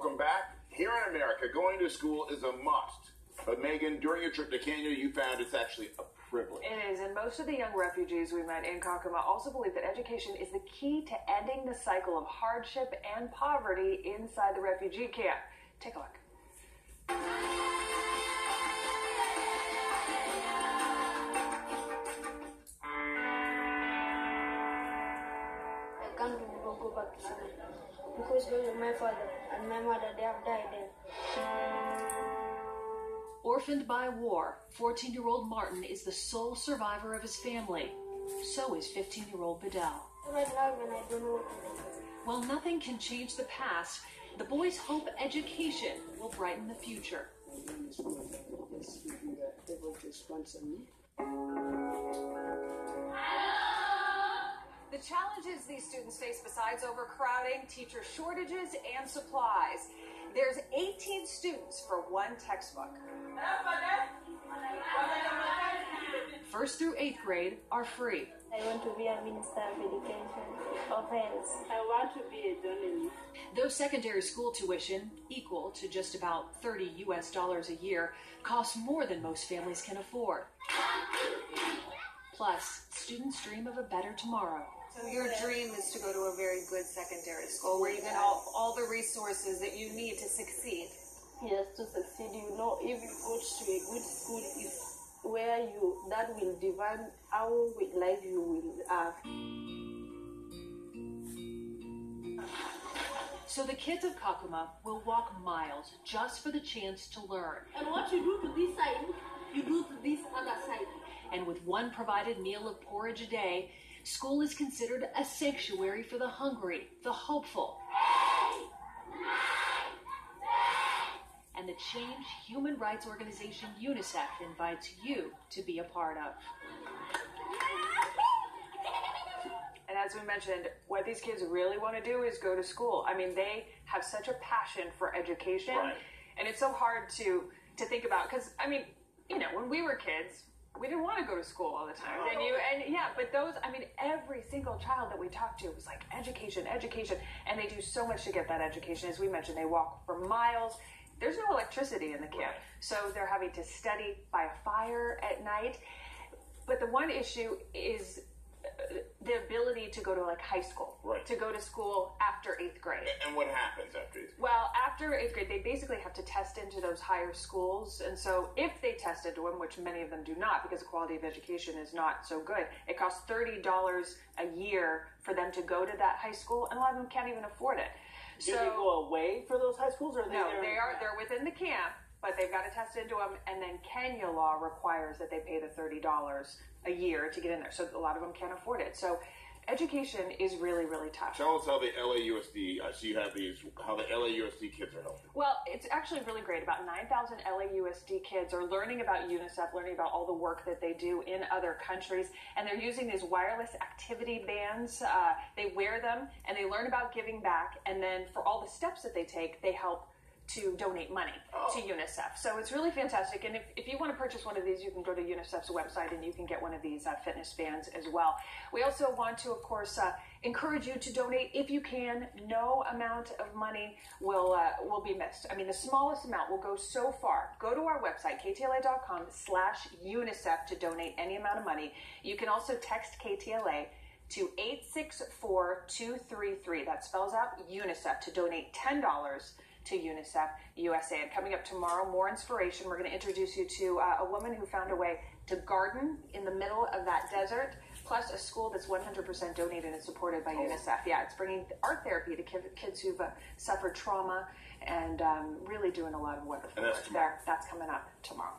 Welcome back. Here in America, going to school is a must. But Megan, during your trip to Kenya, you found it's actually a privilege. It is, and most of the young refugees we met in Kakuma also believe that education is the key to ending the cycle of hardship and poverty inside the refugee camp. Take a look. I can't go back to school because my father and my mother, they have died there. Orphaned by war, 14-year-old Martin is the sole survivor of his family. So is 15-year-old Bedell. Right now, when I don't know what to do. While nothing can change the past, the boys hope education will brighten the future. The challenges these students face besides overcrowding, teacher shortages, and supplies. There's 18 students for one textbook. First through 8th grade are free. I want to be a minister of education, of health. I want to be a journalist. Though secondary school tuition, equal to just about $30 US a year, costs more than most families can afford. Plus, students dream of a better tomorrow. So your dream is to go to a very good secondary school where you get all the resources that you need to succeed. Yes, to succeed, you know, if you go to a good school, is where that will define how life you will have. So the kids of Kakuma will walk miles just for the chance to learn. And what you do to this side, you do to this other side. And with one provided meal of porridge a day, school is considered a sanctuary for the hungry, the hopeful, and the Change human rights organization UNICEF invites you to be a part of. And as we mentioned, what these kids really want to do is go to school. I mean, they have such a passion for education, Right. and it's so hard to think about because, I mean, you know, when we were kids, we didn't want to go to school all the time. But those, I mean, every single child that we talked to was like, education, education. And they do so much to get that education. As we mentioned, they walk for miles. There's no electricity in the camp. Right. So they're having to study by a fire at night. But the one issue is the ability to go to like high school, Right. to go to school after 8th grade. And what happens after 8th grade? Well, after 8th grade, they basically have to test into those higher schools. And so if they test into them, which many of them do not because the quality of education is not so good, it costs $30 a year for them to go to that high school. And a lot of them can't even afford it. Do they go away for those high schools? Or are they No, there? they're within the camp, but they've got to test into them. And then Kenya law requires that they pay the $30 a year to get in there. So a lot of them can't afford it. So education is really, really tough. Tell us how the LAUSD, so you have these, how the LAUSD kids are helping. Well, it's actually really great. About 9,000 LAUSD kids are learning about UNICEF, learning about all the work that they do in other countries, and they're using these wireless activity bands. They wear them, and they learn about giving back, and then for all the steps that they take, they help to donate money to UNICEF. So it's really fantastic. And if you want to purchase one of these, you can go to UNICEF's website and you can get one of these fitness bands as well. We also want to, of course, encourage you to donate if you can. No amount of money will be missed. I mean, the smallest amount will go so far. Go to our website, ktla.com/UNICEF to donate any amount of money. You can also text KTLA to 864-233. That spells out UNICEF to donate $10 to UNICEF USA. And coming up tomorrow, more inspiration. We're going to introduce you to a woman who found a way to garden in the middle of that desert, plus a school that's 100% donated and supported by UNICEF. Yeah, it's bringing art therapy to kids who've suffered trauma and really doing a lot of wonderful work there. That's coming up tomorrow.